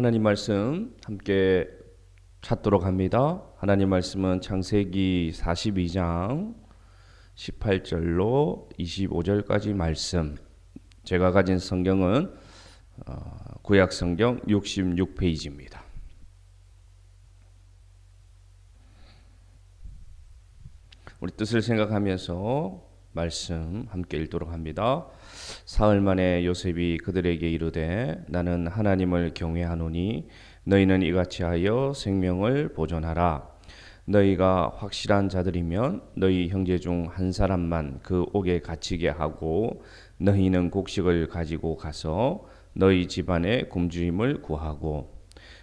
하나님 말씀 함께 찾도록 합니다. 하나님 말씀은 창세기 42장 18절로 25절까지 말씀. 제가 가진 성경은 구약 성경 66페이지입니다. 우리 뜻을 생각하면서 말씀 함께 읽도록 합니다. 사흘 만에 요셉이 그들에게 이르되 나는 하나님을 경외하노니 너희는 이같이 하여 생명을 보존하라. 너희가 확실한 자들이면 너희 형제 중 한 사람만 그 옥에 갇히게 하고 너희는 곡식을 가지고 가서 너희 집안의 굶주림을 구하고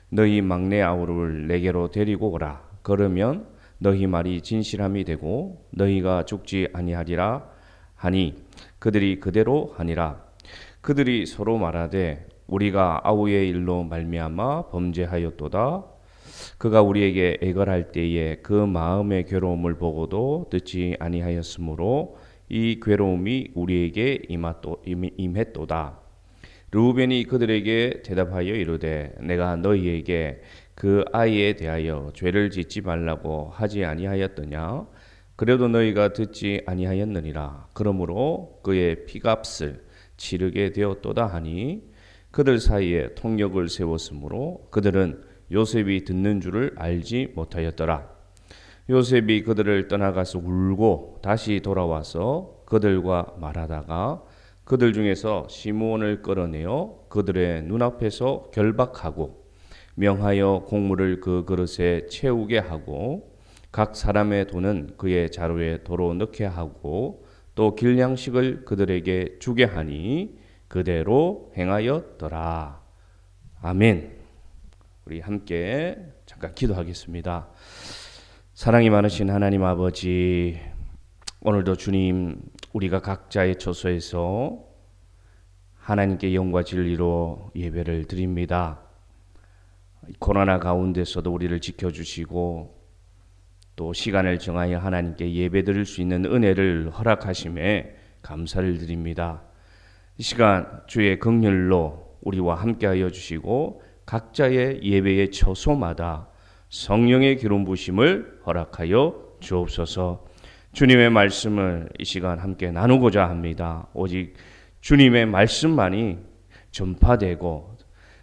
너희 막내 아우를 내게로 데리고 오라. 그러면 너희 말이 진실함이 되고 너희가 죽지 아니하리라 하니 그들이 그대로 하니라. 그들이 서로 말하되 우리가 아우의 일로 말미암아 범죄하였도다. 그가 우리에게 애걸할 때에 그 마음의 괴로움을 보고도 듣지 아니하였으므로 이 괴로움이 우리에게 임했도다. 르우벤이 그들에게 대답하여 이르되 내가 너희에게 그 아이에 대하여 죄를 짓지 말라고 하지 아니하였더냐? 그래도 너희가 듣지 아니하였느니라. 그러므로 그의 피값을 치르게 되었도다 하니 그들 사이에 통역을 세웠으므로 그들은 요셉이 듣는 줄을 알지 못하였더라. 요셉이 그들을 떠나가서 울고 다시 돌아와서 그들과 말하다가 그들 중에서 시므온을 끌어내어 그들의 눈앞에서 결박하고 명하여 곡물을 그 그릇에 채우게 하고 각 사람의 돈은 그의 자루에 도로 넣게 하고 또 길냥식을 그들에게 주게 하니 그대로 행하였더라. 아멘. 우리 함께 잠깐 기도하겠습니다. 사랑이 많으신 하나님 아버지, 오늘도 주님 우리가 각자의 처소에서 하나님께 영과 진리로 예배를 드립니다. 코로나 가운데서도 우리를 지켜주시고 또 시간을 정하여 하나님께 예배드릴 수 있는 은혜를 허락하심에 감사를 드립니다. 이 시간 주의 긍휼로 우리와 함께하여 주시고 각자의 예배의 처소마다 성령의 기름 부으심을 허락하여 주옵소서. 주님의 말씀을 이 시간 함께 나누고자 합니다. 오직 주님의 말씀만이 전파되고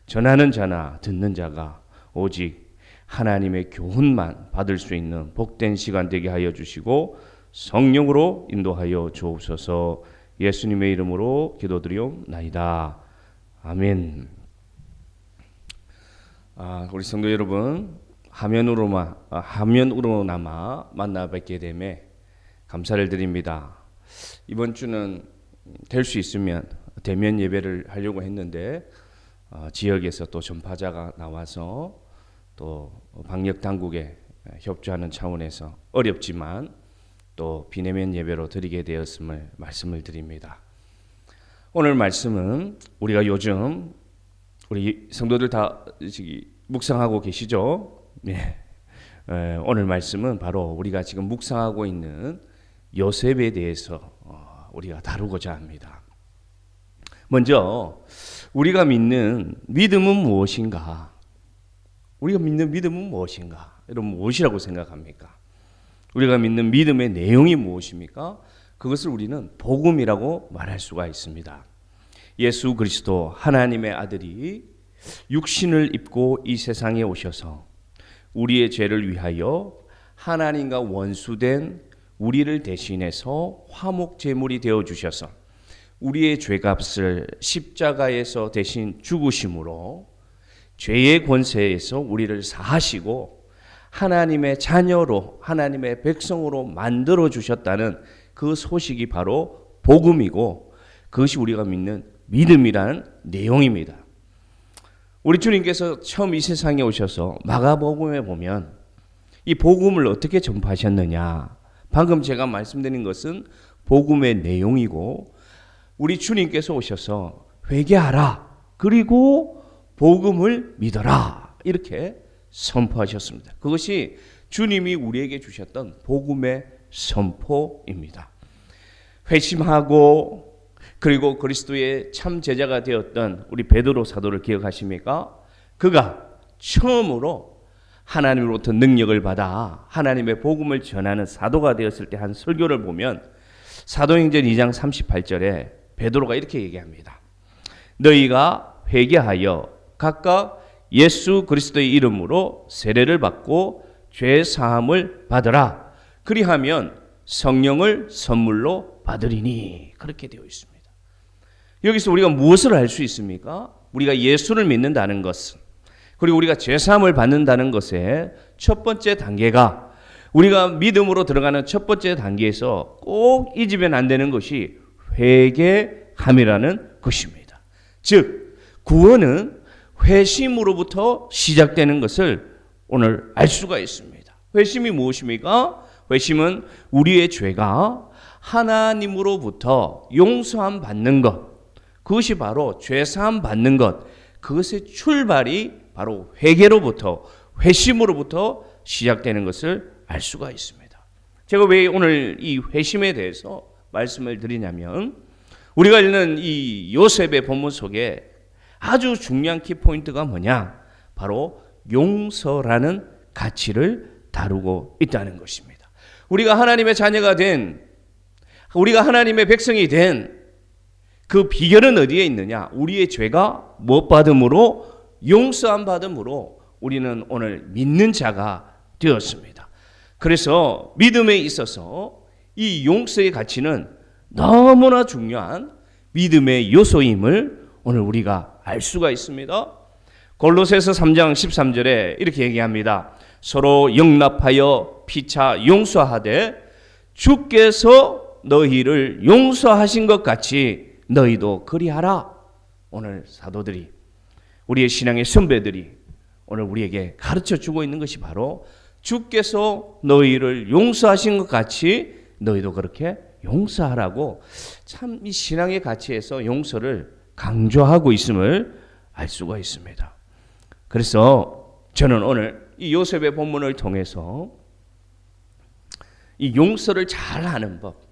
전하는 자나 듣는 자가 오직 하나님의 교훈만 받을 수 있는 복된 시간 되게 하여 주시고 성령으로 인도하여 주옵소서. 예수님의 이름으로 기도드리옵나이다. 아멘. 우리 성도 여러분, 화면으로나마 만나 뵙게 됨에 감사를 드립니다. 이번 주는 될 수 있으면 대면 예배를 하려고 했는데 지역에서 또 전파자가 나와서 또 방역 당국에 협조하는 차원에서 어렵지만 또 비대면 예배로 드리게 되었음을 말씀을 드립니다. 오늘 말씀은 우리가 요즘 우리 성도들 다 묵상하고 계시죠? 네. 오늘 말씀은 바로 우리가 지금 묵상하고 있는 요셉에 대해서 우리가 다루고자 합니다. 먼저 우리가 믿는 믿음은 무엇인가? 우리가 믿는 믿음은 무엇인가? 여러분 무엇이라고 생각합니까? 우리가 믿는 믿음의 내용이 무엇입니까? 그것을 우리는 복음이라고 말할 수가 있습니다. 예수 그리스도 하나님의 아들이 육신을 입고 이 세상에 오셔서 우리의 죄를 위하여 하나님과 원수된 우리를 대신해서 화목 제물이 되어 주셔서 우리의 죄값을 십자가에서 대신 죽으심으로 죄의 권세에서 우리를 사하시고 하나님의 자녀로 하나님의 백성으로 만들어 주셨다는 그 소식이 바로 복음이고 그것이 우리가 믿는 믿음이라는 내용입니다. 우리 주님께서 처음 이 세상에 오셔서 마가복음에 보면 이 복음을 어떻게 전파하셨느냐, 방금 제가 말씀드린 것은 복음의 내용이고 우리 주님께서 오셔서 회개하라 그리고 복음을 믿어라 이렇게 선포하셨습니다. 그것이 주님이 우리에게 주셨던 복음의 선포입니다. 회심하고 그리고 그리스도의 참 제자가 되었던 우리 베드로 사도를 기억하십니까? 그가 처음으로 하나님으로부터 능력을 받아 하나님의 복음을 전하는 사도가 되었을 때 한 설교를 보면 사도행전 2장 38절에 베드로가 이렇게 얘기합니다. 너희가 회개하여 각각 예수 그리스도의 이름으로 세례를 받고 죄 사함을 받으라. 그리하면 성령을 선물로 받으리니. 그렇게 되어 있습니다. 여기서 우리가 무엇을 알 수 있습니까? 우리가 예수를 믿는다는 것은, 그리고 우리가 죄 사함을 받는다는 것의 첫 번째 단계가, 우리가 믿음으로 들어가는 첫 번째 단계에서 꼭 잊으면 안 되는 것이 회개함이라는 것입니다. 즉 구원은 회심으로부터 시작되는 것을 오늘 알 수가 있습니다. 회심이 무엇입니까? 회심은 우리의 죄가 하나님으로부터 용서함 받는 것, 그것이 바로 죄사함 받는 것, 그것의 출발이 바로 회개로부터, 회심으로부터 시작되는 것을 알 수가 있습니다. 제가 왜 오늘 이 회심에 대해서 말씀을 드리냐면, 우리가 읽는 이 요셉의 본문 속에 아주 중요한 키포인트가 뭐냐? 바로 용서라는 가치를 다루고 있다는 것입니다. 우리가 하나님의 자녀가 된, 우리가 하나님의 백성이 된 그 비결은 어디에 있느냐? 우리의 죄가 못 받음으로, 용서함 받음으로 우리는 오늘 믿는 자가 되었습니다. 그래서 믿음에 있어서 이 용서의 가치는 너무나 중요한 믿음의 요소임을 오늘 우리가 알 수가 있습니다. 골로새서 3장 13절에 이렇게 얘기합니다. 서로 용납하여 피차 용서하되 주께서 너희를 용서하신 것 같이 너희도 그리하라. 오늘 사도들이, 우리의 신앙의 선배들이 오늘 우리에게 가르쳐 주고 있는 것이 바로 주께서 너희를 용서하신 것 같이 너희도 그렇게 용서하라고, 참 이 신앙의 가치에서 용서를 강조하고 있음을 알 수가 있습니다. 그래서 저는 오늘 이 요셉의 본문을 통해서 이 용서를 잘하는 법,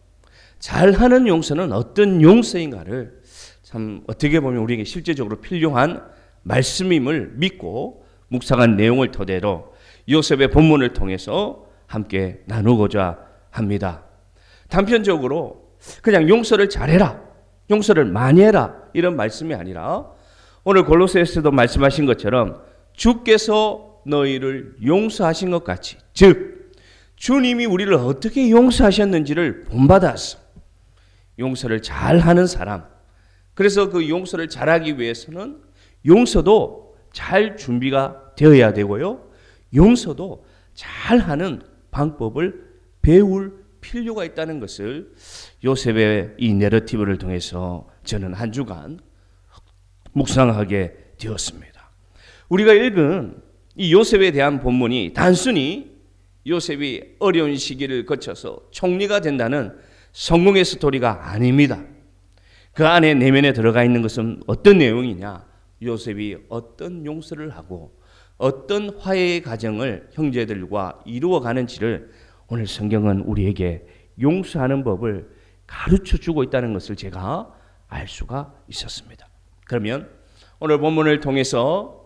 잘하는 용서는 어떤 용서인가를 참 어떻게 보면 우리에게 실제적으로 필요한 말씀임을 믿고 묵상한 내용을 토대로 요셉의 본문을 통해서 함께 나누고자 합니다. 단편적으로 그냥 용서를 잘해라, 용서를 많이 해라, 이런 말씀이 아니라 오늘 골로새에서도 말씀하신 것처럼 주께서 너희를 용서하신 것 같이, 즉 주님이 우리를 어떻게 용서하셨는지를 본받아서 용서를 잘하는 사람, 그래서 그 용서를 잘하기 위해서는 용서도 잘 준비가 되어야 되고요, 용서도 잘하는 방법을 배울 필요가 있다는 것을 요셉의 이 내러티브를 통해서 저는 한 주간 묵상하게 되었습니다. 우리가 읽은 이 요셉에 대한 본문이 단순히 요셉이 어려운 시기를 거쳐서 총리가 된다는 성공의 스토리가 아닙니다. 그 안에 내면에 들어가 있는 것은 어떤 내용이냐? 요셉이 어떤 용서를 하고 어떤 화해의 과정을 형제들과 이루어가는지를 오늘 성경은 우리에게 용서하는 법을 가르쳐 주고 있다는 것을 제가 알 수가 있었습니다. 그러면 오늘 본문을 통해서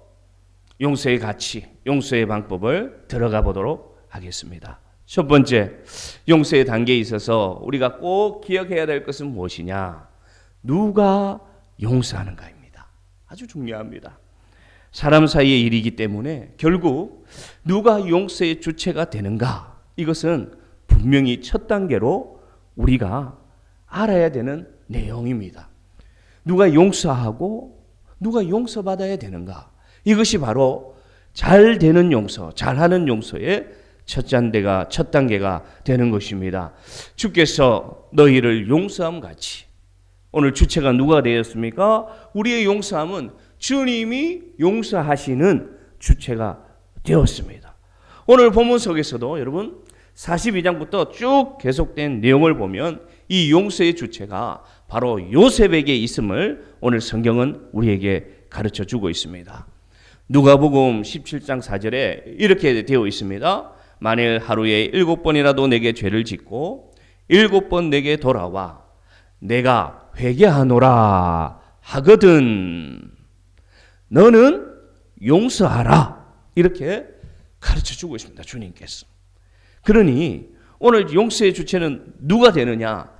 용서의 가치, 용서의 방법을 들어가 보도록 하겠습니다. 첫 번째, 용서의 단계에 있어서 우리가 꼭 기억해야 될 것은 무엇이냐? 누가 용서하는가입니다. 아주 중요합니다. 사람 사이의 일이기 때문에 결국 누가 용서의 주체가 되는가, 이것은 분명히 첫 단계로 우리가 알아야 되는 내용입니다. 누가 용서하고 누가 용서받아야 되는가, 이것이 바로 잘 되는 용서, 잘하는 용서의 첫 단계가 되는 것입니다. 주께서 너희를 용서함 같이, 오늘 주체가 누가 되었습니까? 우리의 용서함은 주님이 용서하시는 주체가 되었습니다. 오늘 본문 속에서도 여러분 42장부터 쭉 계속된 내용을 보면 이 용서의 주체가 바로 요셉에게 있음을 오늘 성경은 우리에게 가르쳐 주고 있습니다. 누가복음 17장 4절에 이렇게 되어 있습니다. 만일 하루에 7번이라도 내게 죄를 짓고 7번 내게 돌아와 내가 회개하노라 하거든 너는 용서하라. 이렇게 가르쳐주고 있습니다. 주님께서. 그러니 오늘 용서의 주체는 누가 되느냐?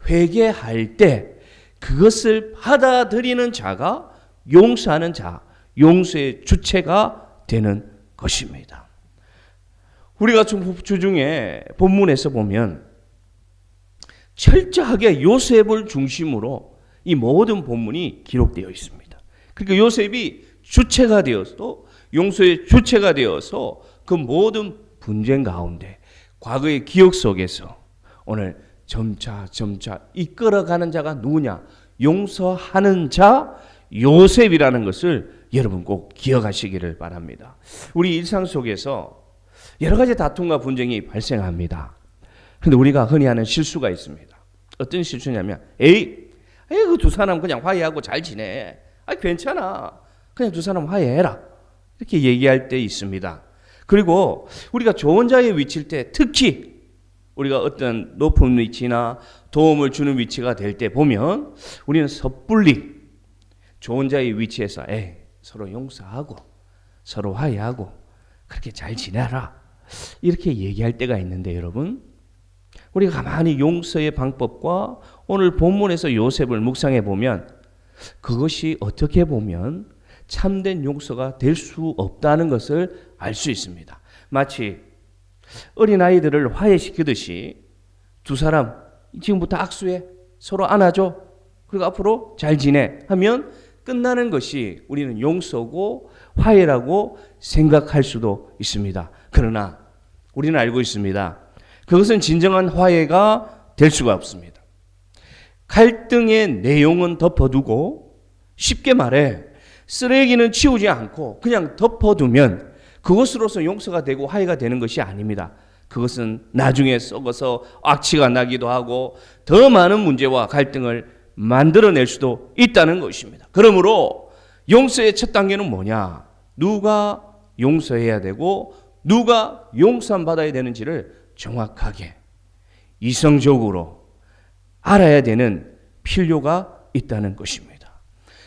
회개할 때 그것을 받아들이는 자가 용서하는 자, 용서의 주체가 되는 것입니다. 우리가 주중에 본문에서 보면 철저하게 요셉을 중심으로 이 모든 본문이 기록되어 있습니다. 그러니까 요셉이 주체가 되어서 용서의 주체가 되어서 그 모든 분쟁 가운데 과거의 기억 속에서 오늘 점차 이끌어가는 자가 누구냐? 용서하는 자 요셉이라는 것을 여러분 꼭 기억하시기를 바랍니다. 우리 일상 속에서 여러 가지 다툼과 분쟁이 발생합니다. 그런데 우리가 흔히 하는 실수가 있습니다. 어떤 실수냐면 그 두 사람 그냥 화해하고 잘 지내. 괜찮아. 그냥 두 사람 화해해라. 이렇게 얘기할 때 있습니다. 그리고 우리가 좋은 자의 위치일 때 특히 우리가 어떤 높은 위치나 도움을 주는 위치가 될 때 보면 우리는 섣불리 좋은 자의 위치에서 서로 용서하고 서로 화해하고 그렇게 잘 지내라 이렇게 얘기할 때가 있는데 여러분 우리가 가만히 용서의 방법과 오늘 본문에서 요셉을 묵상해 보면 그것이 어떻게 보면 참된 용서가 될 수 없다는 것을 알 수 있습니다. 마치 어린아이들을 화해시키듯이 두 사람 지금부터 악수해 서로 안아줘 그리고 앞으로 잘 지내 하면 끝나는 것이 우리는 용서고 화해라고 생각할 수도 있습니다. 그러나 우리는 알고 있습니다. 그것은 진정한 화해가 될 수가 없습니다. 갈등의 내용은 덮어두고 쉽게 말해 쓰레기는 치우지 않고 그냥 덮어두면 그것으로서 용서가 되고 화해가 되는 것이 아닙니다. 그것은 나중에 썩어서 악취가 나기도 하고 더 많은 문제와 갈등을 만들어낼 수도 있다는 것입니다. 그러므로 용서의 첫 단계는 뭐냐? 누가 용서해야 되고 누가 용서함 받아야 되는지를 정확하게 이성적으로 알아야 되는 필요가 있다는 것입니다.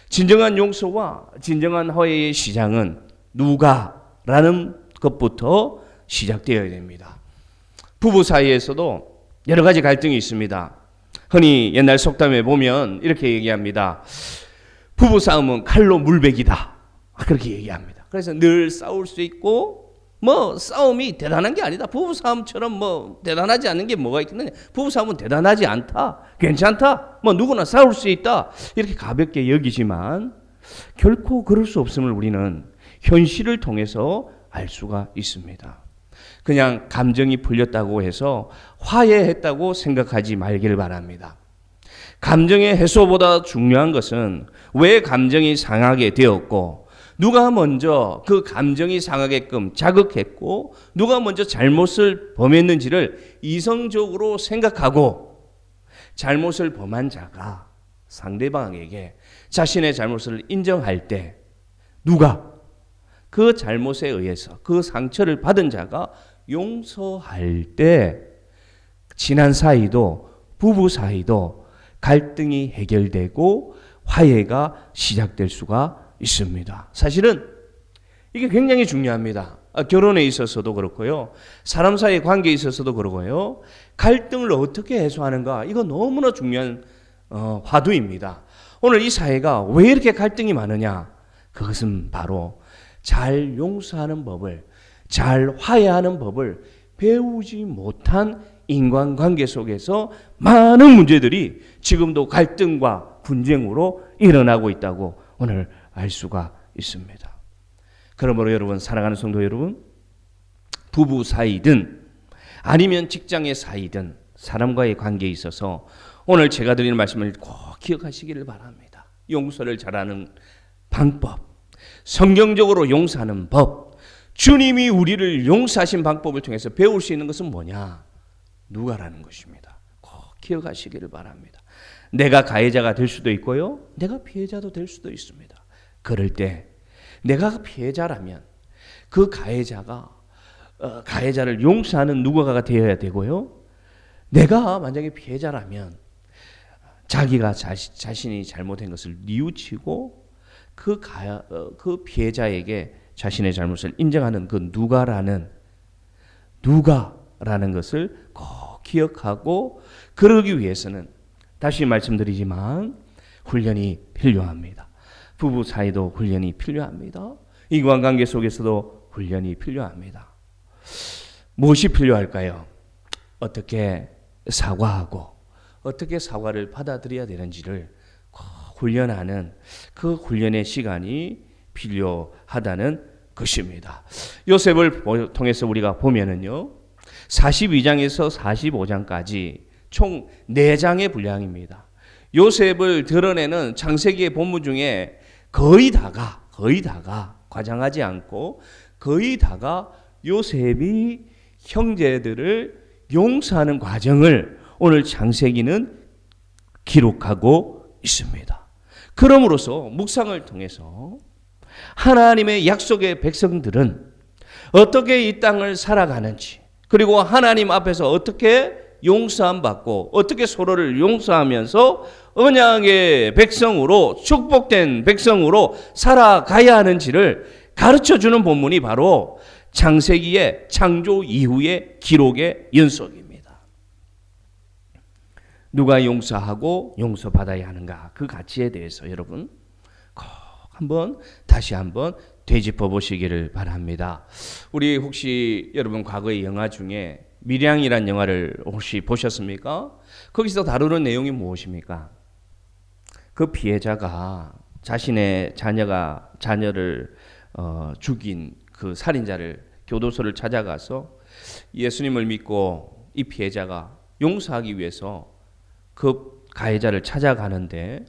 진정한 용서와 진정한 화해의 시작은 누가라는 것부터 시작되어야 됩니다. 부부 사이에서도 여러 가지 갈등이 있습니다. 흔히 옛날 속담에 보면 이렇게 얘기합니다. 부부 싸움은 칼로 물베기다. 그렇게 얘기합니다. 그래서 늘 싸울 수 있고 싸움이 대단한 게 아니다. 부부 싸움처럼 대단하지 않은 게 뭐가 있겠느냐. 부부 싸움은 대단하지 않다. 괜찮다. 누구나 싸울 수 있다. 이렇게 가볍게 여기지만 결코 그럴 수 없음을 우리는 현실을 통해서 알 수가 있습니다. 그냥 감정이 풀렸다고 해서 화해했다고 생각하지 말기를 바랍니다. 감정의 해소보다 중요한 것은 왜 감정이 상하게 되었고 누가 먼저 그 감정이 상하게끔 자극했고 누가 먼저 잘못을 범했는지를 이성적으로 생각하고 잘못을 범한 자가 상대방에게 자신의 잘못을 인정할 때 누가 그 잘못에 의해서 그 상처를 받은 자가 용서할 때 지난 사이도 부부 사이도 갈등이 해결되고 화해가 시작될 수가 있습니다. 사실은 이게 굉장히 중요합니다. 결혼에 있어서도 그렇고요. 사람 사이의 관계에 있어서도 그렇고요. 갈등을 어떻게 해소하는가 이거 너무나 중요한 화두입니다. 오늘 이 사회가 왜 이렇게 갈등이 많으냐? 그것은 바로 잘 용서하는 법을 잘 화해하는 법을 배우지 못한 인간관계 속에서 많은 문제들이 지금도 갈등과 분쟁으로 일어나고 있다고 오늘 알 수가 있습니다. 그러므로 여러분 사랑하는 성도 여러분 부부 사이든 아니면 직장의 사이든 사람과의 관계에 있어서 오늘 제가 드리는 말씀을 꼭 기억하시기를 바랍니다. 용서를 잘하는 방법 성경적으로 용서하는 법 주님이 우리를 용서하신 방법을 통해서 배울 수 있는 것은 뭐냐? 누가라는 것입니다. 꼭 기억하시기를 바랍니다. 내가 가해자가 될 수도 있고요. 내가 피해자도 될 수도 있습니다. 그럴 때 내가 피해자라면 그 가해자가 가해자를 용서하는 누군가가 되어야 되고요. 내가 만약에 피해자라면 자기가 자신이 잘못한 것을 뉘우치고 그 피해자에게 자신의 잘못을 인정하는 그 누가라는 것을 꼭 기억하고, 그러기 위해서는 다시 말씀드리지만 훈련이 필요합니다. 부부 사이도 훈련이 필요합니다. 인간관계 속에서도 훈련이 필요합니다. 무엇이 필요할까요? 어떻게 사과하고 어떻게 사과를 받아들여야 되는지를 훈련하는 그 훈련의 시간이 필요하다는 것입니다. 요셉을 통해서 우리가 보면은요, 42장에서 45장까지 총 4장의 분량입니다. 요셉을 드러내는 창세기의 본문 중에 거의 다가 과장하지 않고 거의 다가 요셉이 형제들을 용서하는 과정을 오늘 창세기는 기록하고 있습니다. 그럼으로써 묵상을 통해서 하나님의 약속의 백성들은 어떻게 이 땅을 살아가는지, 그리고 하나님 앞에서 어떻게 용서함 받고 어떻게 서로를 용서하면서 언약의 백성으로, 축복된 백성으로 살아가야 하는지를 가르쳐주는 본문이 바로 창세기의 창조 이후의 기록의 연속입니다. 누가 용서하고 용서받아야 하는가, 그 가치에 대해서 여러분 꼭 다시 한번 되짚어 보시기를 바랍니다. 우리 혹시 여러분 과거의 영화 중에 밀양이란 영화를 혹시 보셨습니까? 거기서 다루는 내용이 무엇입니까? 그 피해자가 자신의 자녀를 죽인 그 살인자를 교도소를 찾아가서 예수님을 믿고 이 피해자가 용서하기 위해서 그 가해자를 찾아가는데,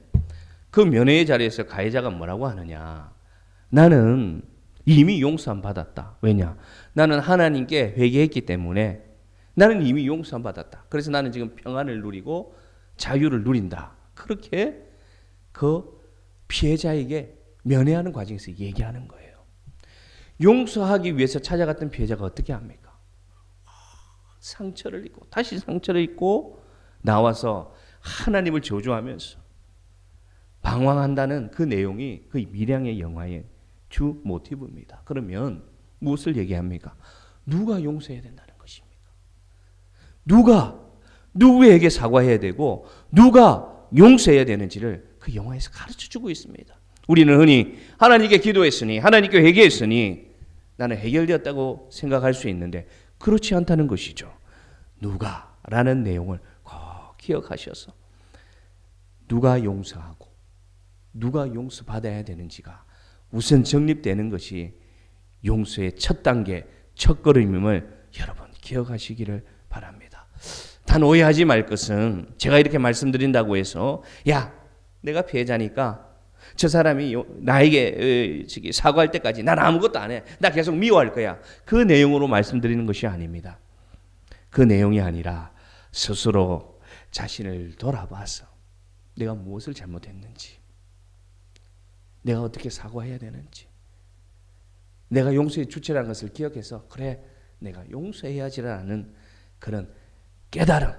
그 면회의 자리에서 가해자가 뭐라고 하느냐, 나는 이미 용서함 받았다. 왜냐? 나는 하나님께 회개했기 때문에 나는 이미 용서함 받았다. 그래서 나는 지금 평안을 누리고 자유를 누린다. 그렇게 그 피해자에게 면회하는 과정에서 얘기하는 거예요. 용서하기 위해서 찾아갔던 피해자가 어떻게 합니까? 상처를 입고 다시 상처를 입고 나와서 하나님을 저주하면서 방황한다는 그 내용이 그 밀양의 영화의 주 모티브입니다. 그러면 무엇을 얘기합니까? 누가 용서해야 된다는 것입니까? 누구에게 사과해야 되고 누가 용서해야 되는지를 그 영화에서 가르쳐주고 있습니다. 우리는 흔히 하나님께 기도했으니, 하나님께 회개했으니 나는 해결되었다고 생각할 수 있는데 그렇지 않다는 것이죠. 누가라는 내용을 꼭 기억하셔서 누가 용서하고 누가 용서받아야 되는지가 우선 정립되는 것이 용서의 첫 단계, 첫 걸음임을 여러분 기억하시기를 바랍니다. 단 오해하지 말 것은, 제가 이렇게 말씀드린다고 해서 야, 내가 피해자니까 저 사람이 나에게 사과할 때까지 난 아무것도 안 해, 나 계속 미워할 거야, 그 내용으로 말씀드리는 것이 아닙니다. 그 내용이 아니라 스스로 자신을 돌아봐서 내가 무엇을 잘못했는지, 내가 어떻게 사과해야 되는지, 내가 용서의 주체라는 것을 기억해서 그래, 내가 용서해야지라는 그런 깨달음,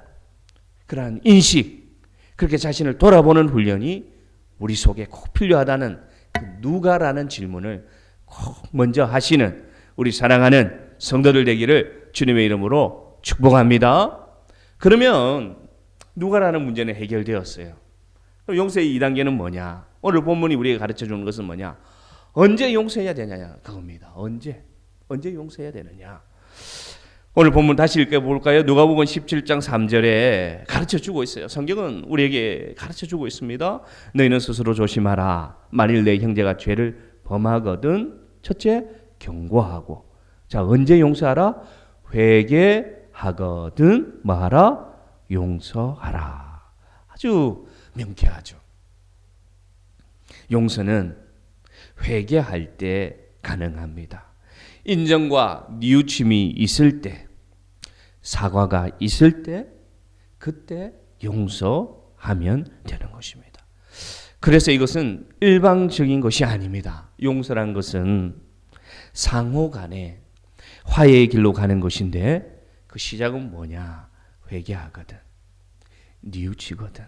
그러한 인식, 그렇게 자신을 돌아보는 훈련이 우리 속에 꼭 필요하다는 그 누가라는 질문을 꼭 먼저 하시는 우리 사랑하는 성도들 되기를 주님의 이름으로 축복합니다. 그러면 누가라는 문제는 해결되었어요. 그럼 용서의 2단계는 뭐냐? 오늘 본문이 우리에게 가르쳐주는 것은 뭐냐? 언제 용서해야 되냐? 그겁니다. 언제 용서해야 되느냐? 오늘 본문 다시 읽어볼까요? 누가복음 17장 3절에 가르쳐주고 있어요. 성경은 우리에게 가르쳐주고 있습니다. 너희는 스스로 조심하라. 만일 내 형제가 죄를 범하거든, 첫째 경고하고, 자, 언제 용서하라? 회개하거든 뭐하라? 용서하라. 아주 명쾌하죠. 용서는 회개할 때 가능합니다. 인정과 뉘우침이 있을 때, 사과가 있을 때, 그때 용서하면 되는 것입니다. 그래서 이것은 일방적인 것이 아닙니다. 용서란 것은 상호 간에 화해의 길로 가는 것인데, 그 시작은 뭐냐? 회개하거든, 뉘우치거든,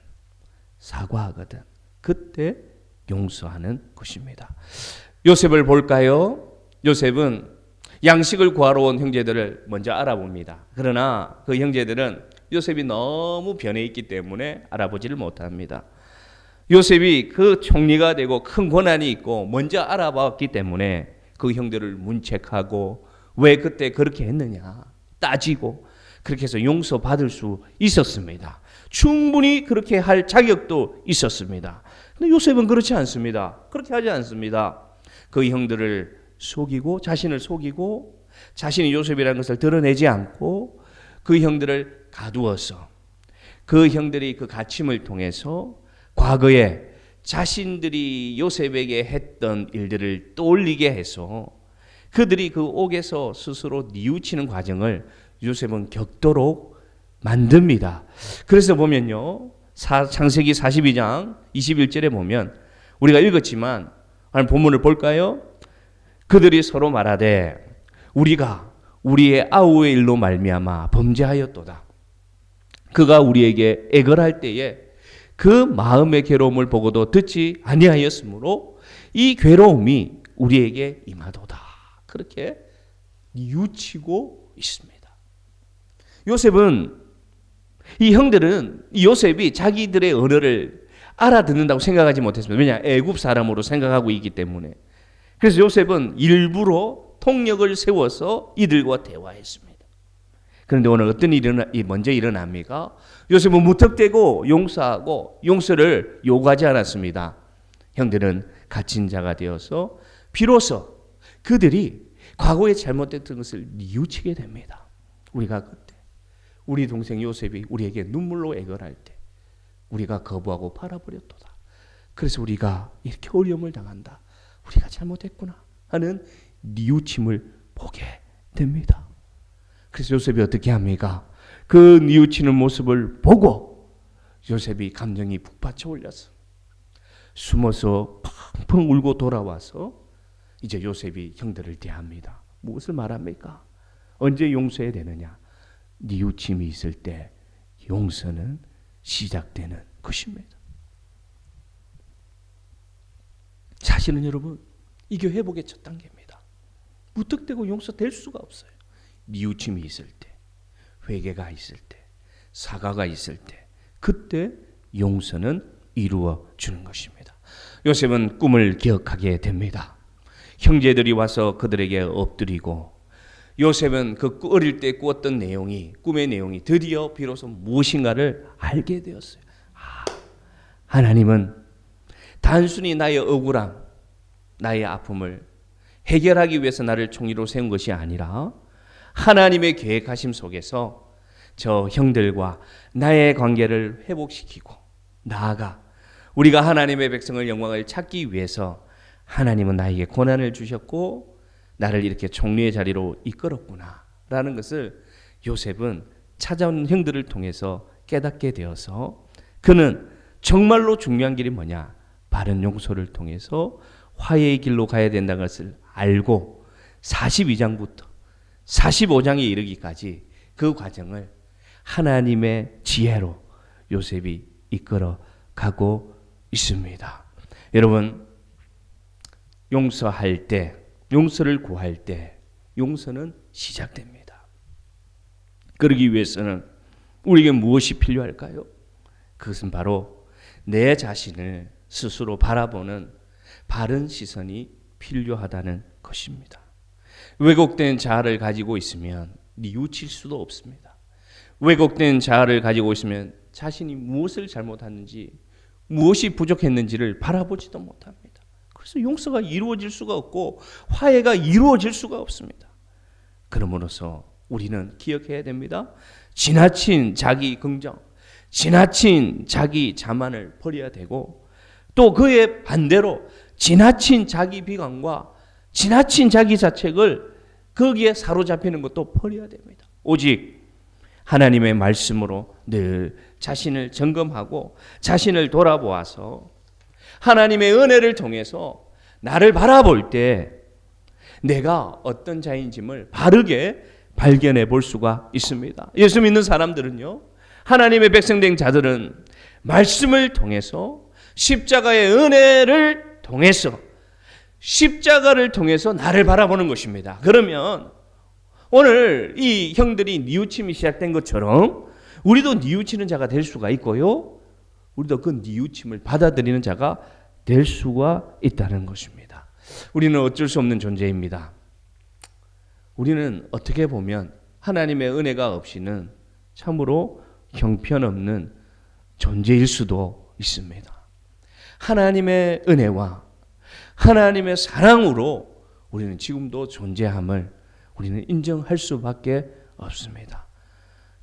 사과하거든, 그때 용서하는 것입니다. 요셉을 볼까요? 요셉은 양식을 구하러 온 형제들을 먼저 알아봅니다. 그러나 그 형제들은 요셉이 너무 변해 있기 때문에 알아보지를 못합니다. 요셉이 그 총리가 되고 큰 권한이 있고 먼저 알아봤기 때문에 그 형들을 문책하고 왜 그때 그렇게 했느냐 따지고 그렇게 해서 용서받을 수 있었습니다. 충분히 그렇게 할 자격도 있었습니다. 근데 요셉은 그렇지 않습니다. 그렇게 하지 않습니다. 그 형들을 속이고 자신을 속이고 자신이 요셉이라는 것을 드러내지 않고 그 형들을 가두어서 그 형들이 그 갇힘을 통해서 과거에 자신들이 요셉에게 했던 일들을 떠올리게 해서 그들이 그 옥에서 스스로 뉘우치는 과정을 요셉은 겪도록 만듭니다. 그래서 보면요, 창세기 42장 21절에 보면 우리가 읽었지만 본문을 볼까요? 그들이 서로 말하되 우리가 우리의 아우의 일로 말미암아 범죄하였도다. 그가 우리에게 애걸할 때에 그 마음의 괴로움을 보고도 듣지 아니하였으므로 이 괴로움이 우리에게 임하도다. 그렇게 뉘우치고 있습니다. 요셉은 이 형들은 요셉이 자기들의 언어를 알아듣는다고 생각하지 못했습니다. 왜냐? 애굽 사람으로 생각하고 있기 때문에. 그래서 요셉은 일부러 통역을 세워서 이들과 대화했습니다. 그런데 오늘 어떤 일이 먼저 일어납니까? 요셉은 무턱대고 용서하고 용서를 요구하지 않았습니다. 형들은 갇힌 자가 되어서 비로소 그들이 과거에 잘못됐던 것을 뉘우치게 됩니다. 우리가 그때 우리 동생 요셉이 우리에게 눈물로 애걸할 때 우리가 거부하고 팔아버렸도다. 그래서 우리가 이렇게 어려움을 당한다. 우리가 잘못했구나 하는 뉘우침을 보게 됩니다. 그래서 요셉이 어떻게 합니까? 그 뉘우치는 모습을 보고 요셉이 감정이 북받쳐 올려서 숨어서 펑펑 울고 돌아와서 이제 요셉이 형들을 대합니다. 무엇을 말합니까? 언제 용서해야 되느냐? 뉘우침이 있을 때 용서는 시작되는 것입니다. 사실은 여러분, 이게 회복의 첫 단계입니다. 무턱대고 용서될 수가 없어요. 뉘우침이 있을 때, 회개가 있을 때, 사과가 있을 때, 그때 용서는 이루어지는 것입니다. 요셉은 꿈을 기억하게 됩니다. 형제들이 와서 그들에게 엎드리고 요셉은 그 어릴 때 꾸었던 내용이, 꿈의 내용이 드디어 비로소 무엇인가를 알게 되었어요. 하나님은 단순히 나의 억울함, 나의 아픔을 해결하기 위해서 나를 총리로 세운 것이 아니라 하나님의 계획하심 속에서 저 형들과 나의 관계를 회복시키고 나아가 우리가 하나님의 백성을 영광을 찾기 위해서 하나님은 나에게 고난을 주셨고 나를 이렇게 총리의 자리로 이끌었구나 라는 것을 요셉은 찾아온 형들을 통해서 깨닫게 되어서 그는 정말로 중요한 길이 뭐냐? 바른 용서를 통해서 화해의 길로 가야 된다는 것을 알고 42장부터 45장에 이르기까지 그 과정을 하나님의 지혜로 요셉이 이끌어 가고 있습니다. 여러분, 용서할 때, 용서를 구할 때 용서는 시작됩니다. 그러기 위해서는 우리에게 무엇이 필요할까요? 그것은 바로 내 자신을 스스로 바라보는 바른 시선이 필요하다는 것입니다. 왜곡된 자아를 가지고 있으면 뉘우칠 수도 없습니다. 왜곡된 자아를 가지고 있으면 자신이 무엇을 잘못했는지, 무엇이 부족했는지를 바라보지도 못합니다. 그래서 용서가 이루어질 수가 없고 화해가 이루어질 수가 없습니다. 그러므로서 우리는 기억해야 됩니다. 지나친 자기 긍정, 지나친 자기 자만을 버려야 되고 또 그의 반대로 지나친 자기 비관과 지나친 자기 자책을 거기에 사로잡히는 것도 버려야 됩니다. 오직 하나님의 말씀으로 늘 자신을 점검하고 자신을 돌아보아서 하나님의 은혜를 통해서 나를 바라볼 때 내가 어떤 자인지를 바르게 발견해 볼 수가 있습니다. 예수 믿는 사람들은요, 하나님의 백성된 자들은 말씀을 통해서 십자가의 은혜를 통해서, 십자가를 통해서 나를 바라보는 것입니다. 그러면 오늘 이 형들이 뉘우침이 시작된 것처럼 우리도 뉘우치는 자가 될 수가 있고요, 우리도 그 뉘우침을 받아들이는 자가 될 수가 있다는 것입니다. 우리는 어쩔 수 없는 존재입니다. 우리는 어떻게 보면 하나님의 은혜가 없이는 참으로 형편없는 존재일 수도 있습니다. 하나님의 은혜와 하나님의 사랑으로 우리는 지금도 존재함을 우리는 인정할 수밖에 없습니다.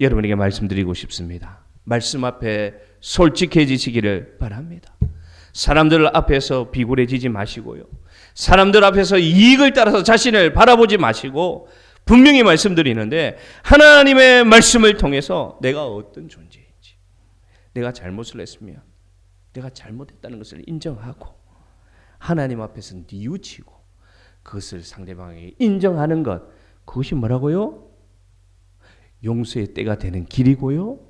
여러분에게 말씀드리고 싶습니다. 말씀 앞에 솔직해지시기를 바랍니다. 사람들 앞에서 비굴해지지 마시고요, 사람들 앞에서 이익을 따라서 자신을 바라보지 마시고, 분명히 말씀드리는데 하나님의 말씀을 통해서 내가 어떤 존재인지, 내가 잘못을 했으면 내가 잘못했다는 것을 인정하고 하나님 앞에서 뉘우치고 그것을 상대방에게 인정하는 것, 그것이 뭐라고요? 용서의 때가 되는 길이고요,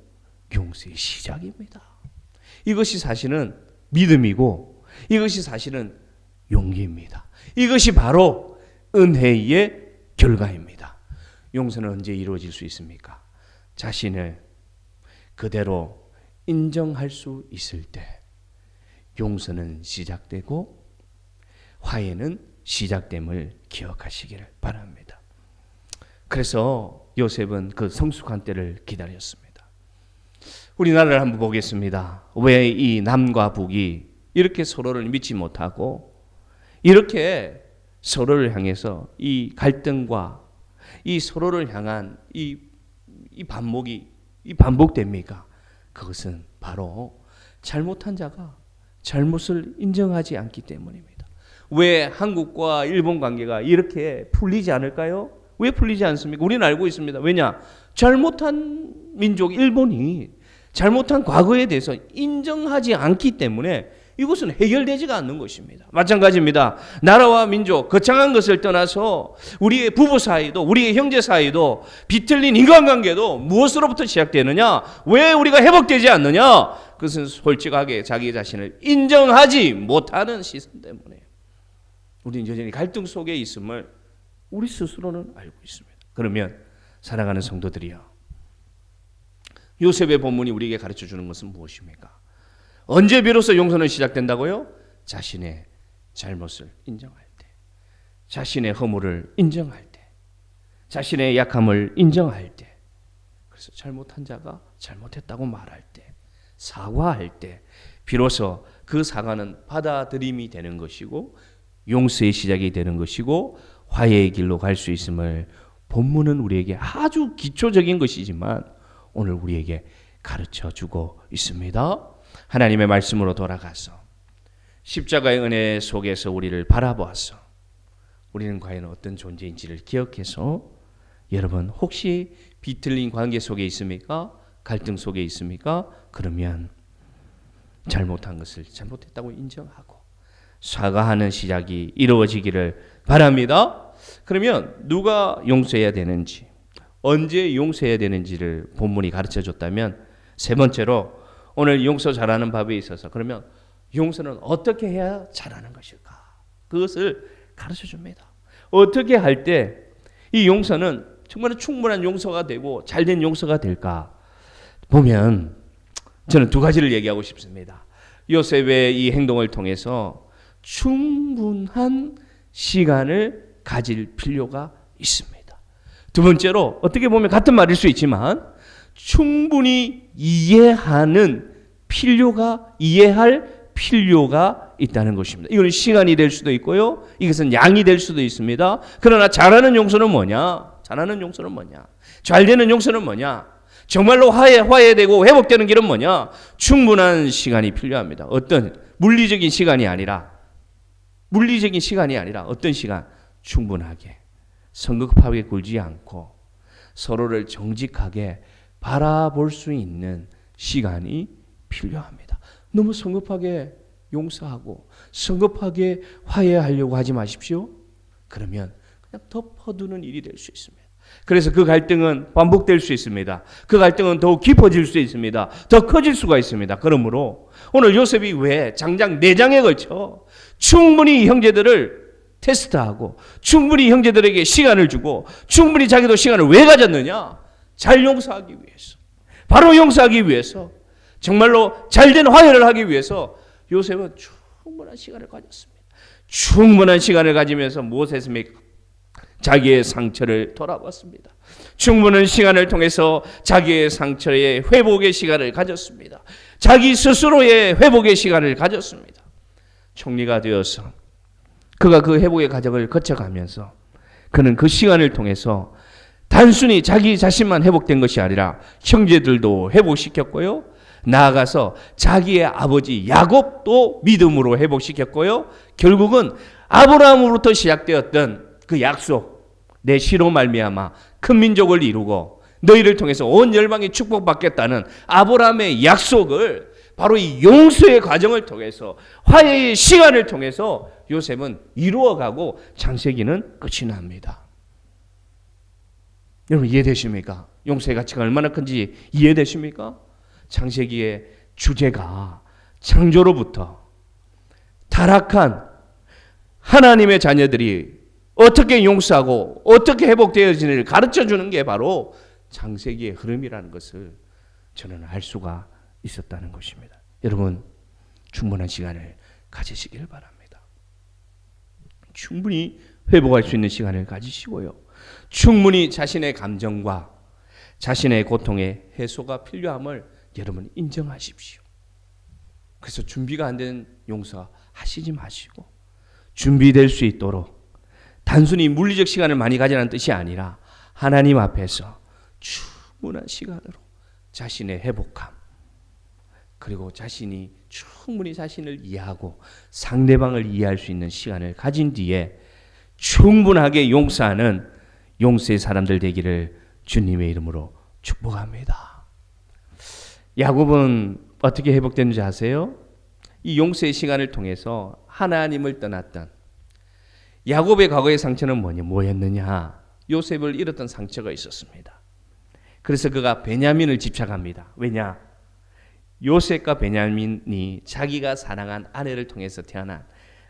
용서의 시작입니다. 이것이 사실은 믿음이고, 이것이 사실은 용기입니다. 이것이 바로 은혜의 결과입니다. 용서는 언제 이루어질 수 있습니까? 자신을 그대로 인정할 수 있을 때 용서는 시작되고 화해는 시작됨을 기억하시기를 바랍니다. 그래서 요셉은 그 성숙한 때를 기다렸습니다. 우리나라를 한번 보겠습니다. 왜 이 남과 북이 이렇게 서로를 믿지 못하고 이렇게 서로를 향해서 이 갈등과 이 서로를 향한 이 반복됩니까? 그것은 바로 잘못한 자가 잘못을 인정하지 않기 때문입니다. 왜 한국과 일본 관계가 이렇게 풀리지 않을까요? 왜 풀리지 않습니까? 우리는 알고 있습니다. 왜냐? 잘못한 민족 일본이 잘못한 과거에 대해서 인정하지 않기 때문에 이것은 해결되지가 않는 것입니다. 마찬가지입니다. 나라와 민족, 거창한 것을 떠나서 우리의 부부 사이도, 우리의 형제 사이도, 비틀린 인간관계도 무엇으로부터 시작되느냐? 왜 우리가 회복되지 않느냐? 그것은 솔직하게 자기 자신을 인정하지 못하는 시선 때문에 우리는 여전히 갈등 속에 있음을 우리 스스로는 알고 있습니다. 그러면 사랑하는 성도들이여, 요셉의 본문이 우리에게 가르쳐 주는 것은 무엇입니까? 언제 비로소 용서는 시작된다고요? 자신의 잘못을 인정할 때, 자신의 허물을 인정할 때, 자신의 약함을 인정할 때, 그래서 잘못한 자가 잘못했다고 말할 때, 사과할 때 비로소 그 사과는 받아들임이 되는 것이고 용서의 시작이 되는 것이고 화해의 길로 갈 수 있음을 본문은 우리에게 아주 기초적인 것이지만 오늘 우리에게 가르쳐주고 있습니다. 하나님의 말씀으로 돌아가서 십자가의 은혜 속에서 우리를 바라보아서 우리는 과연 어떤 존재인지를 기억해서, 여러분 혹시 비틀린 관계 속에 있습니까? 갈등 속에 있습니까? 그러면 잘못한 것을 잘못했다고 인정하고 사과하는 시작이 이루어지기를 바랍니다. 그러면 누가 용서해야 되는지, 언제 용서해야 되는지를 본문이 가르쳐줬다면, 세 번째로 오늘 용서 잘하는 법에 있어서 그러면 용서는 어떻게 해야 잘하는 것일까? 그것을 가르쳐줍니다. 어떻게 할 때 이 용서는 정말 충분한 용서가 되고 잘된 용서가 될까? 보면 저는 두 가지를 얘기하고 싶습니다. 요셉의 이 행동을 통해서 충분한 시간을 가질 필요가 있습니다. 두 번째로 어떻게 보면 같은 말일 수 있지만 충분히 이해할 필요가 있다는 것입니다. 이건 시간이 될 수도 있고요, 이것은 양이 될 수도 있습니다. 그러나 잘하는 용서는 뭐냐? 잘하는 용서는 뭐냐? 잘 되는 용서는 뭐냐? 정말로 화해되고 회복되는 길은 뭐냐? 충분한 시간이 필요합니다. 어떤 물리적인 시간이 아니라 어떤 시간? 충분하게 성급하게 굴지 않고 서로를 정직하게 바라볼 수 있는 시간이 필요합니다. 너무 성급하게 용서하고 성급하게 화해하려고 하지 마십시오. 그러면 그냥 덮어두는 일이 될 수 있습니다. 그래서 그 갈등은 반복될 수 있습니다. 그 갈등은 더욱 깊어질 수 있습니다. 더 커질 수가 있습니다. 그러므로 오늘 요셉이 왜 장장 4장에 걸쳐 충분히 형제들을 테스트하고 충분히 형제들에게 시간을 주고 충분히 자기도 시간을 왜 가졌느냐? 잘 용서하기 위해서. 바로 용서하기 위해서. 정말로 잘된 화해를 하기 위해서 요셉은 충분한 시간을 가졌습니다. 충분한 시간을 가지면서 무엇을 했습니까? 자기의 상처를 돌아봤습니다. 충분한 시간을 통해서 자기의 상처의 회복의 시간을 가졌습니다. 자기 스스로의 회복의 시간을 가졌습니다. 총리가 되어서 그가 그 회복의 과정을 거쳐가면서 그는 그 시간을 통해서 단순히 자기 자신만 회복된 것이 아니라 형제들도 회복시켰고요. 나아가서 자기의 아버지 야곱도 믿음으로 회복시켰고요. 결국은 아브라함으로부터 시작되었던 그 약속, 내 씨로 말미암아 큰 민족을 이루고 너희를 통해서 온 열방이 축복받겠다는 아브라함의 약속을 바로 이 용서의 과정을 통해서 화해의 시간을 통해서 요셉은 이루어가고 창세기는 끝이 납니다. 여러분 이해되십니까? 용서의 가치가 얼마나 큰지 이해되십니까? 창세기의 주제가 창조로부터 타락한 하나님의 자녀들이 어떻게 용서하고 어떻게 회복되어지는지를 가르쳐주는 게 바로 창세기의 흐름이라는 것을 저는 알 수가 있었다는 것입니다. 여러분 충분한 시간을 가지시길 바랍니다. 충분히 회복할 수 있는 시간을 가지시고요. 충분히 자신의 감정과 자신의 고통의 해소가 필요함을 여러분 인정하십시오. 그래서 준비가 안 된 용서하시지 마시고 준비될 수 있도록 단순히 물리적 시간을 많이 가지라는 뜻이 아니라 하나님 앞에서 충분한 시간으로 자신의 회복함 그리고 자신이 충분히 자신을 이해하고 상대방을 이해할 수 있는 시간을 가진 뒤에 충분하게 용서하는 용서의 사람들 되기를 주님의 이름으로 축복합니다. 야곱은 어떻게 회복됐는지 아세요? 이 용서의 시간을 통해서 하나님을 떠났던 야곱의 과거의 상처는 뭐였느냐? 요셉을 잃었던 상처가 있었습니다. 그래서 그가 베냐민을 집착합니다. 왜냐? 요셉과 베냐민이 자기가 사랑한 아내를 통해서 태어난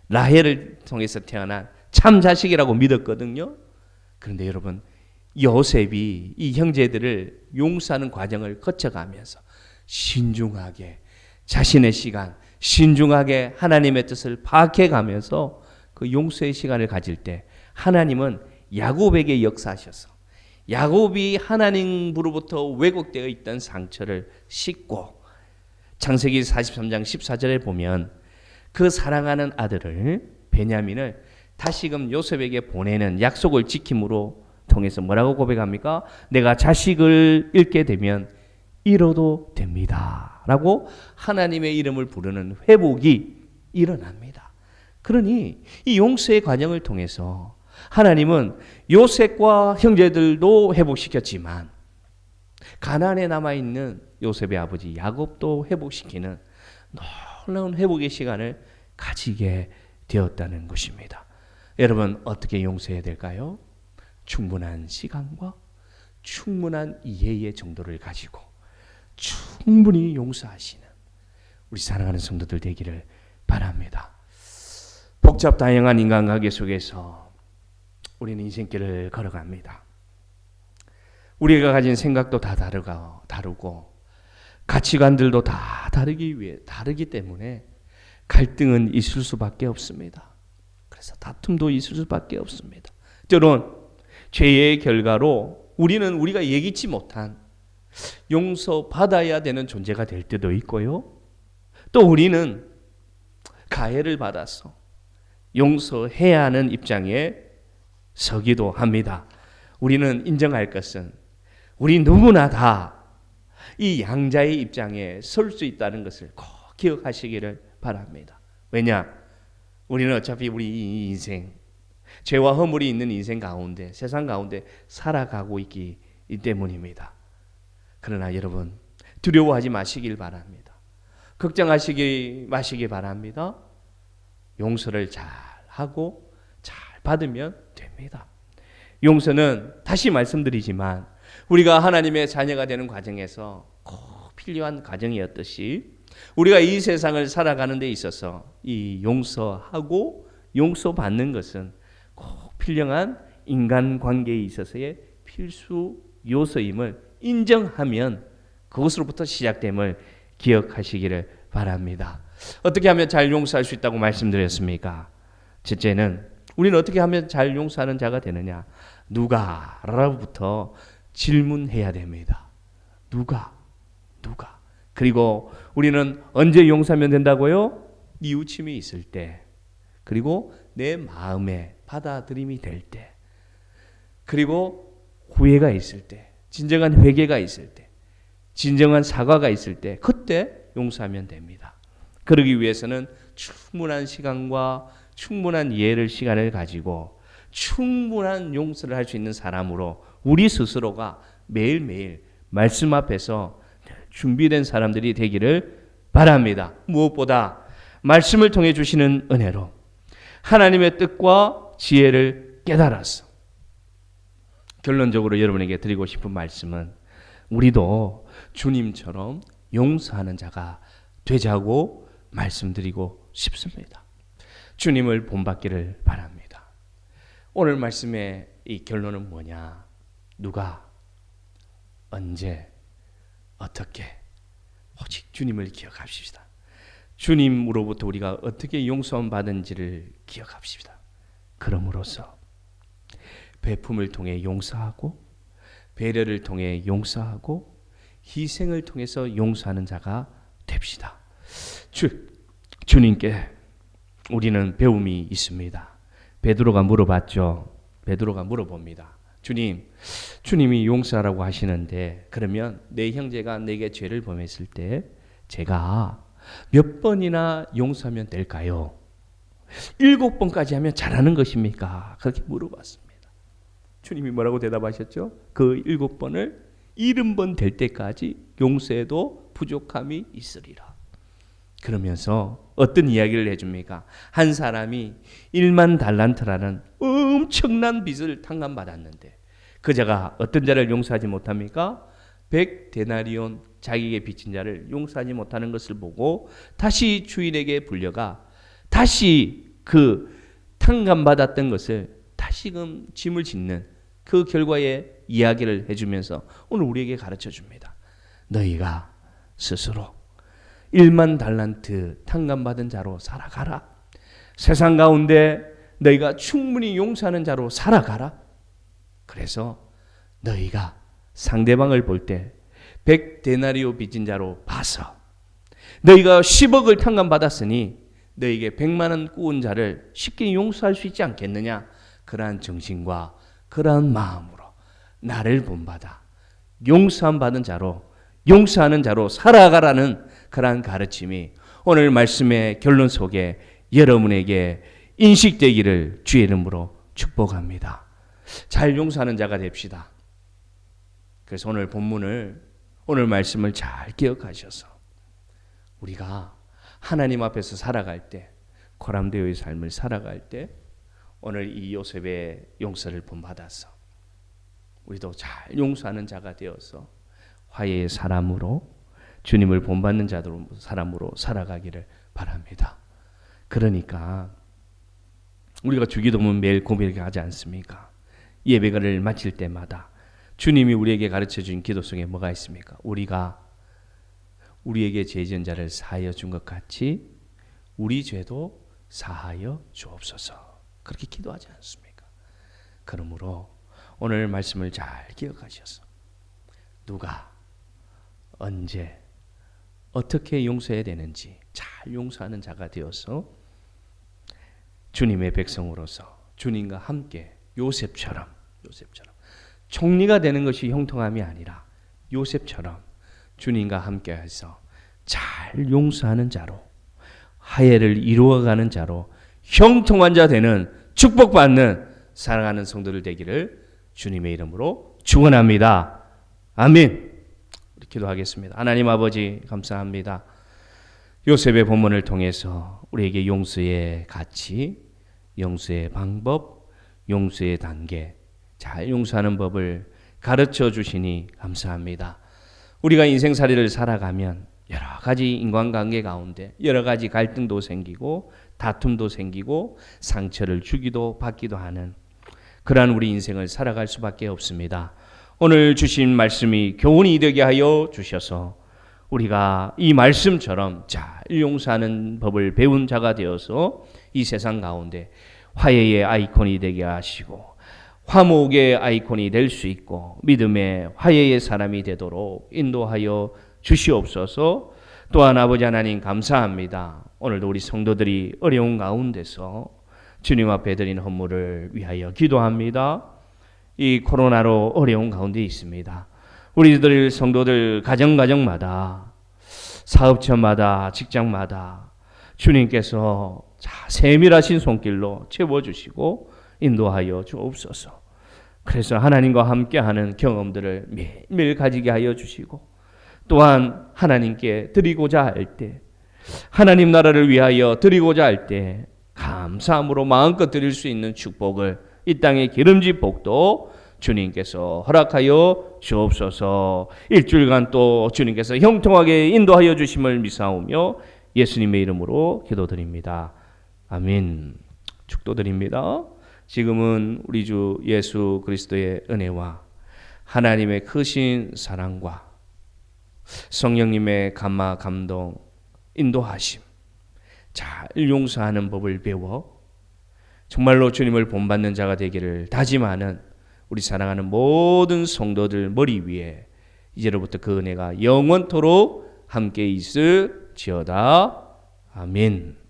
라헬을 통해서 태어난 참 자식이라고 믿었거든요. 그런데 여러분 요셉이 이 형제들을 용서하는 과정을 거쳐가면서 신중하게 자신의 시간, 신중하게 하나님의 뜻을 파악해가면서 그 용서의 시간을 가질 때 하나님은 야곱에게 역사하셔서 야곱이 하나님으로부터 왜곡되어 있던 상처를 씻고 창세기 43장 14절에 보면 그 사랑하는 아들을 베냐민을 다시금 요셉에게 보내는 약속을 지킴으로 통해서 뭐라고 고백합니까? 내가 자식을 잃게 되면 잃어도 됩니다. 라고 하나님의 이름을 부르는 회복이 일어납니다. 그러니 이 용서의 과정을 통해서 하나님은 요셉과 형제들도 회복시켰지만 가나안에 남아있는 요셉의 아버지 야곱도 회복시키는 놀라운 회복의 시간을 가지게 되었다는 것입니다. 여러분 어떻게 용서해야 될까요? 충분한 시간과 충분한 이해의 정도를 가지고 충분히 용서하시는 우리 사랑하는 성도들 되기를 바랍니다. 복잡 다양한 인간관계 속에서 우리는 인생길을 걸어갑니다. 우리가 가진 생각도 다 다르고 가치관들도 다 다르기 때문에 갈등은 있을 수밖에 없습니다. 그래서 다툼도 있을 수밖에 없습니다. 때론 죄의 결과로 우리는 우리가 예기치 못한 용서받아야 되는 존재가 될 때도 있고요. 또 우리는 가해를 받아서 용서해야 하는 입장에 서기도 합니다. 우리는 인정할 것은 우리 누구나 다 이 양자의 입장에 설 수 있다는 것을 꼭 기억하시기를 바랍니다. 왜냐? 우리는 어차피 우리 인생 죄와 허물이 있는 인생 가운데 세상 가운데 살아가고 있기 때문입니다. 그러나 여러분 두려워하지 마시길 바랍니다. 걱정하시지 마시기 바랍니다. 용서를 잘 하고 잘 받으면 됩니다. 용서는 다시 말씀드리지만 우리가 하나님의 자녀가 되는 과정에서 꼭 필요한 과정이었듯이 우리가 이 세상을 살아가는 데 있어서 이 용서하고 용서받는 것은 꼭 필요한 인간관계에 있어서의 필수 요소임을 인정하면 그것으로부터 시작됨을 기억하시기를 바랍니다. 어떻게 하면 잘 용서할 수 있다고 말씀드렸습니까? 첫째는 우리는 어떻게 하면 잘 용서하는 자가 되느냐? 누가라부터 질문해야 됩니다. 누가? 그리고 우리는 언제 용서하면 된다고요? 뉘우침이 있을 때, 그리고 내 마음에 받아들임이 될 때, 그리고 후회가 있을 때, 진정한 회개가 있을 때, 진정한 사과가 있을 때, 그때 용서하면 됩니다. 그러기 위해서는 충분한 시간과 충분한 이해를 시간을 가지고 충분한 용서를 할 수 있는 사람으로 우리 스스로가 매일매일 말씀 앞에서 준비된 사람들이 되기를 바랍니다. 무엇보다 말씀을 통해 주시는 은혜로 하나님의 뜻과 지혜를 깨달아서 결론적으로 여러분에게 드리고 싶은 말씀은 우리도 주님처럼 용서하는 자가 되자고 말씀드리고 싶습니다. 주님을 본받기를 바랍니다. 오늘 말씀의 이 결론은 뭐냐? 누가, 언제, 어떻게? 오직 주님을 기억합시다. 주님으로부터 우리가 어떻게 용서함 받은지를 기억합시다. 그럼으로써 베품을 통해 용서하고 배려를 통해 용서하고 희생을 통해서 용서하는 자가 됩시다. 주님께 우리는 배움이 있습니다. 베드로가 물어봤죠. 베드로가 물어봅니다. 주님이 용서하라고 하시는데 그러면 내 형제가 내게 죄를 범했을 때 제가 몇 번이나 용서하면 될까요? 7번까지 하면 잘하는 것입니까? 그렇게 물어봤습니다. 주님이 뭐라고 대답하셨죠? 그 7번을 70번 될 때까지 용서해도 부족함이 있으리라. 그러면서 어떤 이야기를 해줍니까? 한 사람이 1만 달란트라는 엄청난 빚을 탕감받았는데 그자가 어떤 자를 용서하지 못합니까? 100데나리온 자기에게 빚진 자를 용서하지 못하는 것을 보고 다시 주인에게 불려가 다시 그 탕감받았던 것을 다시금 짐을 짓는 그 결과의 이야기를 해주면서 오늘 우리에게 가르쳐 줍니다. 너희가 스스로 1만 달란트 탕감받은 자로 살아가라. 세상 가운데 너희가 충분히 용서하는 자로 살아가라. 그래서 너희가 상대방을 볼 때 100데나리오 빚진 자로 봐서 너희가 10억을 탕감받았으니 너희에게 100만 원 꾸은 자를 쉽게 용서할 수 있지 않겠느냐. 그러한 정신과 그러한 마음으로 나를 본받아 용서함 받은 자로 용서하는 자로 살아가라는 그러한 가르침이 오늘 말씀의 결론 속에 여러분에게 인식되기를 주의 이름으로 축복합니다. 잘 용서하는 자가 됩시다. 그래서 오늘 말씀을 잘 기억하셔서 우리가 하나님 앞에서 살아갈 때, 코람데오의 삶을 살아갈 때 오늘 이 요셉의 용서를 본받아서 우리도 잘 용서하는 자가 되어서 화해의 사람으로 주님을 본받는 사람으로 살아가기를 바랍니다. 그러니까 우리가 주기도문 매일 고백하지 않습니까? 예배를 마칠 때마다 주님이 우리에게 가르쳐 준 기도 속에 뭐가 있습니까? 우리가 우리에게 죄 지은 자를 사하여 준 것 같이 우리 죄도 사하여 주옵소서. 그렇게 기도하지 않습니까? 그러므로 오늘 말씀을 잘 기억하셔서 누가 언제 어떻게 용서해야 되는지 잘 용서하는 자가 되어서 주님의 백성으로서 주님과 함께 요셉처럼 총리가 되는 것이 형통함이 아니라 요셉처럼 주님과 함께해서 잘 용서하는 자로 화해를 이루어가는 자로 형통한 자 되는 축복받는 사랑하는 성도들 되기를 주님의 이름으로 축원합니다. 아멘. 우리 기도하겠습니다. 하나님 아버지 감사합니다. 요셉의 본문을 통해서 우리에게 용서의 가치, 용서의 방법, 용서의 단계 잘 용서하는 법을 가르쳐 주시니 감사합니다. 우리가 인생살이를 살아가면 여러 가지 인간관계 가운데 여러 가지 갈등도 생기고 다툼도 생기고 상처를 주기도 받기도 하는 그러한 우리 인생을 살아갈 수밖에 없습니다. 오늘 주신 말씀이 교훈이 되게 하여 주셔서 우리가 이 말씀처럼 잘 용서하는 법을 배운 자가 되어서 이 세상 가운데 화해의 아이콘이 되게 하시고 화목의 아이콘이 될 수 있고 믿음의 화해의 사람이 되도록 인도하여 주시옵소서. 또한 아버지 하나님 감사합니다. 오늘도 우리 성도들이 어려운 가운데서 주님 앞에 드린 헌물을 위하여 기도합니다. 이 코로나로 어려운 가운데 있습니다. 우리들 성도들 가정마다 사업처마다 직장마다 주님께서 세밀하신 손길로 채워주시고 인도하여 주옵소서. 그래서 하나님과 함께하는 경험들을 매일매일 가지게 하여 주시고 또한 하나님께 드리고자 할 때 하나님 나라를 위하여 드리고자 할 때 감사함으로 마음껏 드릴 수 있는 축복을 이 땅의 기름진 복도 주님께서 허락하여 주옵소서. 일주일간 또 주님께서 형통하게 인도하여 주심을 믿사오며 예수님의 이름으로 기도드립니다. 아멘. 축도드립니다. 지금은 우리 주 예수 그리스도의 은혜와 하나님의 크신 사랑과 성령님의 감화 감동 인도하심 잘 용서하는 법을 배워 정말로 주님을 본받는 자가 되기를 다짐하는 우리 사랑하는 모든 성도들 머리 위에 이제로부터 그 은혜가 영원토록 함께 있을지어다. 아멘.